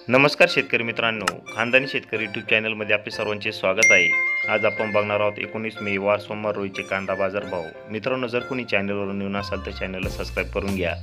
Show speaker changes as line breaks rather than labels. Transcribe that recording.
नमस्कार शेतकरी मित्रांनो, खानदानी शेतकरी यूट्यूब चॅनलमध्ये आपले सर्वांचे स्वागत आहे। आज आपण बघणार आहोत 19 मे वार सोमवार रोजीचे कांदा बाजार भाव। मित्रांनो, जर कोणी चॅनलवर नवीन असाल तर चॅनलला सबस्क्राईब करून घ्या।